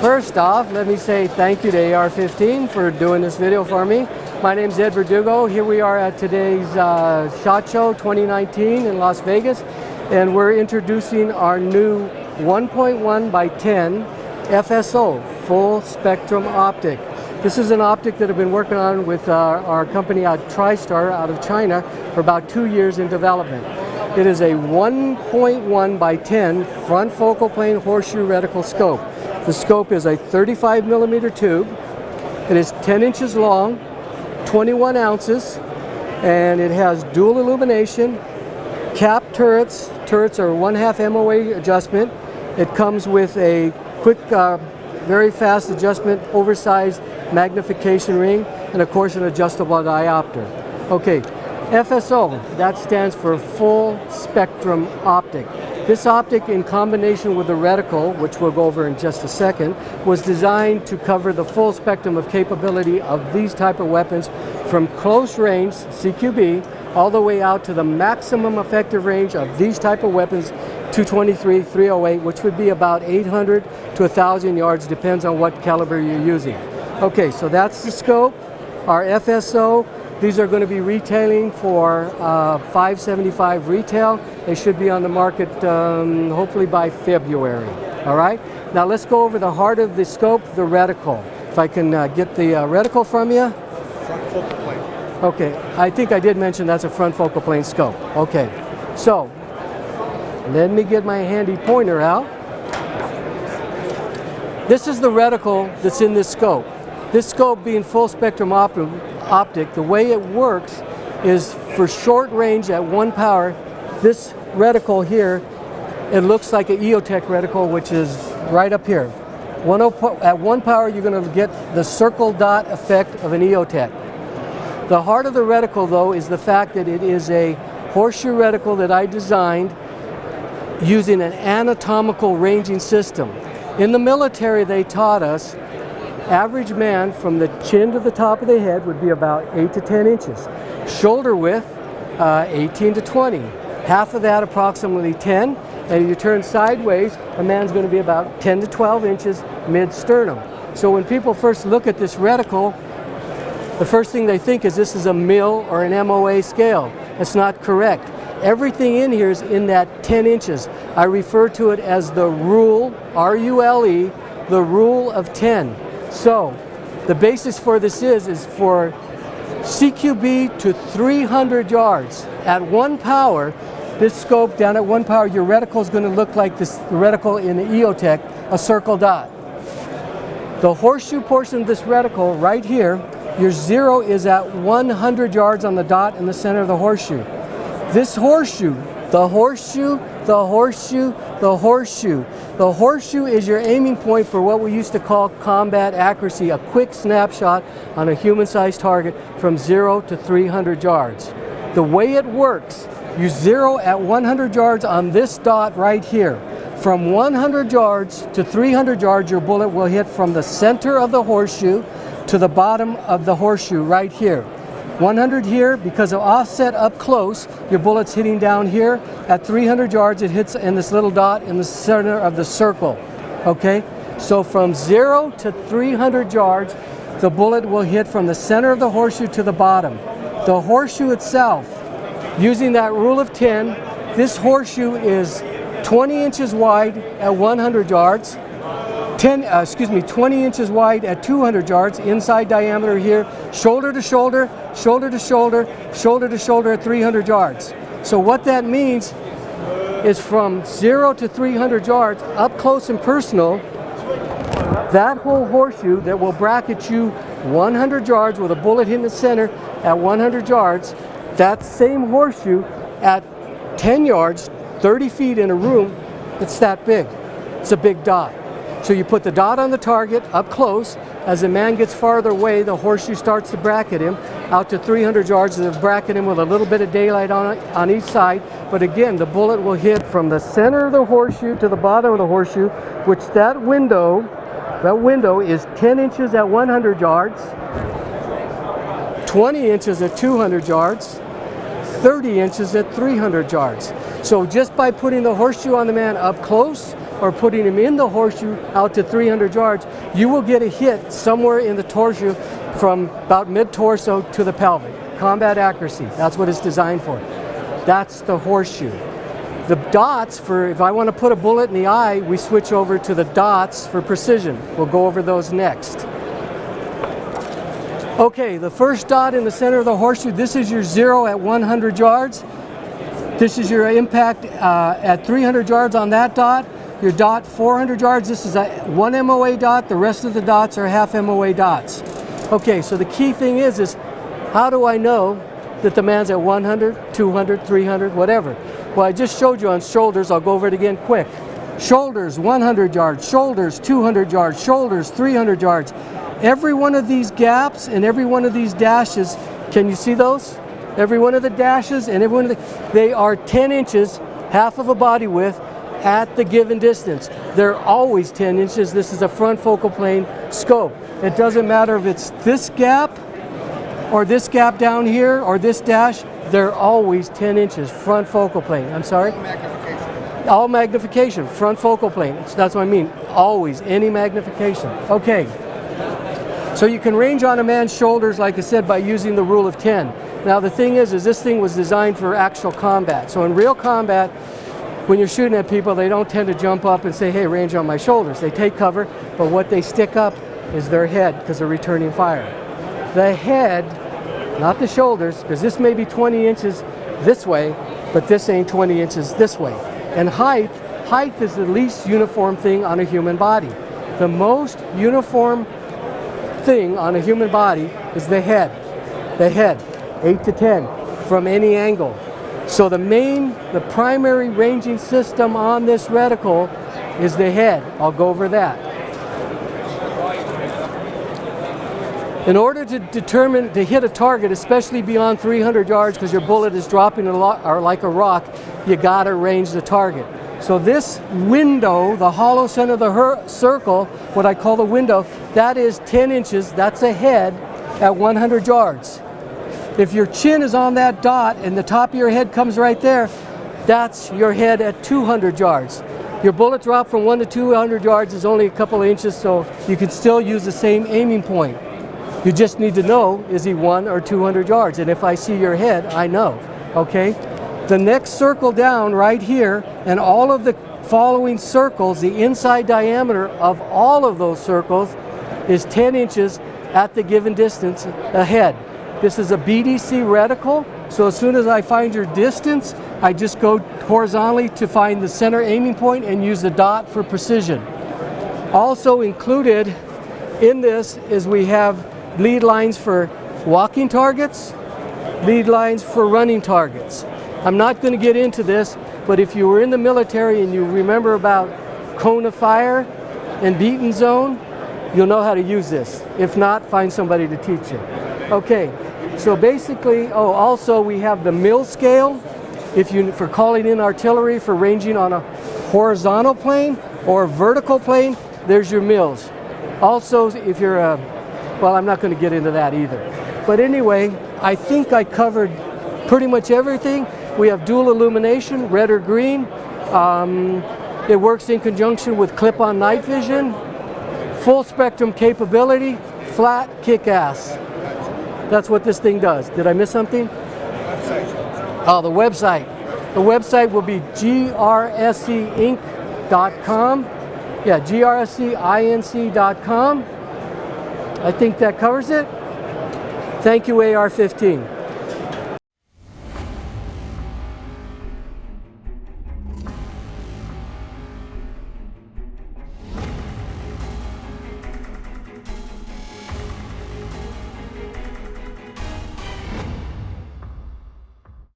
First off, let me say thank you to AR-15 for doing this video for me. My name is Ed Verdugo. Here we are at today's SHOT Show 2019 in Las Vegas, and we're introducing our new 1.1 by 10 FSO, full spectrum optic. This is an optic that I've been working on with our company out TriStar out of China for about 2 years in development. It is a 1.1 by 10 front focal plane horseshoe reticle scope. The scope is a 35 millimeter tube. It is 10 inches long, 21 ounces, and it has dual illumination, cap turrets. Turrets are 1/2 MOA adjustment. It comes with a quick, very fast adjustment, oversized magnification ring, and of course an adjustable diopter. Okay, FSO, that stands for full spectrum optic. This optic, in combination with the reticle, which we'll go over in just a second, was designed to cover the full spectrum of capability of these type of weapons, from close range, CQB, all the way out to the maximum effective range of these type of weapons, 223, 308, which would be about 800 to 1,000 yards, depends on what caliber you're using. Okay, so that's the scope, our FSO. These are going to be retailing for $575 retail. They should be on the market hopefully by February. All right, now let's go over the heart of the scope, the reticle. If I can get the reticle from you. Front focal plane. Okay, I think I did mention that's a front focal plane scope. Okay, so let me get my handy pointer out. This is the reticle that's in this scope. This scope being full spectrum optic, the way it works is for short range at 1 power, this reticle here, it looks like an EOTech reticle, which is right up here. At 1 power, you're going to get the circle dot effect of an EOTech. The heart of the reticle, though, is the fact that it is a horseshoe reticle that I designed using an anatomical ranging system. In the military, they taught us average man from the chin to the top of the head would be about 8 to 10 inches. Shoulder width, 18 to 20. Half of that approximately 10. And if you turn sideways, a man's going to be about 10 to 12 inches mid-sternum. So when people first look at this reticle, the first thing they think is this is a mil or an MOA scale. That's not correct. Everything in here is in that 10 inches. I refer to it as the rule, R-U-L-E, the rule of 10. So the basis for this is for CQB to 300 yards. At 1 power, this scope down at 1 power, your reticle is going to look like this reticle in the EOTech, a circle dot. The horseshoe portion of this reticle right here, your zero is at 100 yards on the dot in the center of the horseshoe. This horseshoe, the horseshoe, the horseshoe, the horseshoe. The horseshoe is your aiming point for what we used to call combat accuracy, a quick snapshot on a human-sized target from 0 to 300 yards. The way it works, you zero at 100 yards on this dot right here. From 100 yards to 300 yards, your bullet will hit from the center of the horseshoe to the bottom of the horseshoe right here. 100 here, because of offset up close, your bullet's hitting down here. At 300 yards, it hits in this little dot in the center of the circle. Okay? So from 0 to 300 yards, the bullet will hit from the center of the horseshoe to the bottom. The horseshoe itself, using that rule of 10, this horseshoe is 20 inches wide at 100 yards. 20 inches wide at 200 yards, inside diameter here, shoulder to shoulder, shoulder to shoulder, shoulder to shoulder at 300 yards. So what that means is from 0 to 300 yards, up close and personal, that whole horseshoe that will bracket you 100 yards with a bullet hitting the center at 100 yards, that same horseshoe at 10 yards, 30 feet in a room, it's that big. It's a big dot. So you put the dot on the target up close. As the man gets farther away, the horseshoe starts to bracket him out to 300 yards. They'll bracket him with a little bit of daylight on each side. But again, the bullet will hit from the center of the horseshoe to the bottom of the horseshoe, which that window is 10 inches at 100 yards, 20 inches at 200 yards, 30 inches at 300 yards. So just by putting the horseshoe on the man up close, or putting him in the horseshoe out to 300 yards, you will get a hit somewhere in the torso from about mid-torso to the pelvic. Combat accuracy, that's what it's designed for. That's the horseshoe. The dots, for if I want to put a bullet in the eye, we switch over to the dots for precision. We'll go over those next. Okay, the first dot in the center of the horseshoe, this is your 0 at 100 yards. This is your impact at 300 yards on that dot. Your dot 400 yards, this is a 1 MOA dot. The rest of the dots are half MOA dots. Okay, so the key thing is how do I know that the man's at 100, 200, 300, whatever? Well, I just showed you on shoulders. I'll go over it again quick. Shoulders, 100 yards. Shoulders, 200 yards. Shoulders, 300 yards. Every one of these gaps and every one of these dashes, can you see those? Every one of the dashes and every one of they are 10 inches, half of a body width at the given distance. They're always 10 inches. This is a front focal plane scope. It doesn't matter if it's this gap or this gap down here or this dash. They're always 10 inches, front focal plane. I'm sorry? All magnification. All magnification, front focal plane. That's what I mean, always, any magnification. Okay, so you can range on a man's shoulders, like I said, by using the rule of 10. Now the thing is this thing was designed for actual combat. So in real combat, when you're shooting at people, they don't tend to jump up and say, hey, range on my shoulders. They take cover, but what they stick up is their head because they're returning fire. The head, not the shoulders, because this may be 20 inches this way, but this ain't 20 inches this way. And height is the least uniform thing on a human body. The most uniform thing on a human body is the head. The head, 8 to 10, from any angle. So the primary ranging system on this reticle is the head. I'll go over that. In order to determine, to hit a target, especially beyond 300 yards, because your bullet is dropping a lot, or like a rock, you gotta range the target. So this window, the hollow center of the circle, what I call the window, that is 10 inches, that's a head at 100 yards. If your chin is on that dot and the top of your head comes right there, that's your head at 200 yards. Your bullet drop from 1 to 200 yards is only a couple of inches, so you can still use the same aiming point. You just need to know, is he 1 or 200 yards? And if I see your head, I know, okay? The next circle down right here, and all of the following circles, the inside diameter of all of those circles is 10 inches at the given distance ahead. This is a BDC reticle, so as soon as I find your distance, I just go horizontally to find the center aiming point and use the dot for precision. Also included in this is we have lead lines for walking targets, lead lines for running targets. I'm not going to get into this, but if you were in the military and you remember about cone of fire and beaten zone, you'll know how to use this. If not, find somebody to teach you. Okay, so basically, also we have the mill scale. For calling in artillery for ranging on a horizontal plane or a vertical plane, there's your mills. Also, if you're well, I'm not going to get into that either. But anyway, I think I covered pretty much everything. We have dual illumination, red or green. It works in conjunction with clip-on night vision, full spectrum capability, flat kick-ass. That's what this thing does. Did I miss something? Oh, the website. The website will be GRSCinc.com. Yeah, GRSCinc.com. I think that covers it. Thank you, AR-15.